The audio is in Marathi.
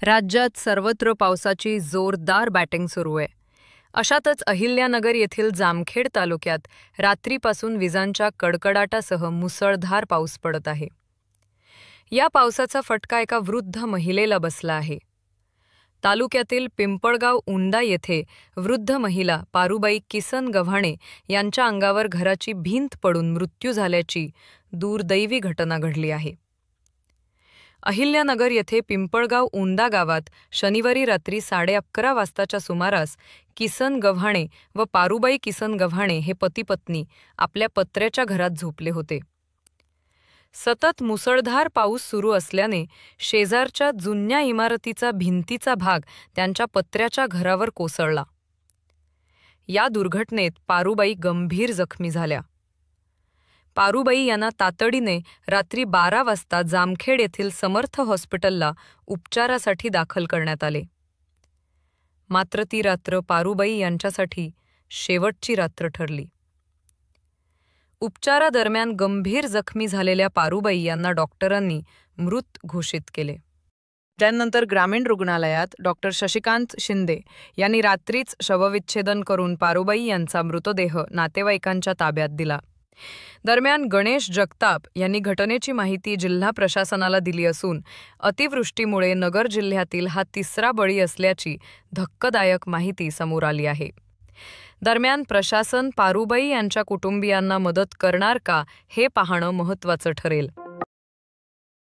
राज्यात सर्वत्र पावसाची जोरदार बॅटिंग सुरू आहे. अशातच अहिल्यानगर येथील जामखेड तालुक्यात रात्रीपासून विजांच्या कडकडाटासह मुसळधार पाऊस पडत आहे. या पावसाचा फटका एका वृद्ध महिलेला बसला आहे. तालुक्यातील पिंपळगाव उंदा येथे वृद्ध महिला पारुबाई किसन गव्हाणे यांच्या अंगावर घराची भिंत पडून मृत्यू झाल्याची दुर्दैवी घटना घडली आहे. अहिल्यानगर येथे पिंपळगाव उंदा गावात शनिवारी रात्री 11:30 वाजताच्या सुमारास किसन गव्हाणे व पारुबाई किसन गव्हाणे हे पती-पत्नी आपल्या पत्र्याच्या घरात झोपले होते. सतत मुसळधार पाऊस सुरू असल्याने शेजारच्या जुन्या इमारतीचा भिंतीचा भाग त्यांच्या पत्र्याच्या घरावर कोसळला. या दुर्घटनेत पारुबाई गंभीर जखमी झाल्या. पारुबाई यांना तातडीने रात्री 12 वाजता जामखेड येथील समर्थ हॉस्पिटलला उपचारासाठी दाखल करण्यात आले. मात्र ती रात्र पारुबाई यांच्यासाठी शेवटची रात्र ठरली. उपचारादरम्यान गंभीर जखमी झालेल्या पारुबाई यांना डॉक्टरांनी मृत घोषित केले. त्यानंतर ग्रामीण रुग्णालयात डॉक्टर शशिकांत शिंदे यांनी रात्रीच शवविच्छेदन करून पारुबाई यांचा मृतदेह नातेवाईकांच्या ताब्यात दिला. दरम्यान गणेश जगताप यांनी घटनेची माहिती जिल्हा प्रशासनाला दिली असून अतिवृष्टीमुळे नगर जिल्ह्यातील हा तिसरा बळी असल्याची धक्कादायक माहिती समोर आली आहे. दरम्यान प्रशासन पारुबाई यांच्या कुटुंबियांना मदत करणार का हे पाहणं महत्त्वाचं ठरेल.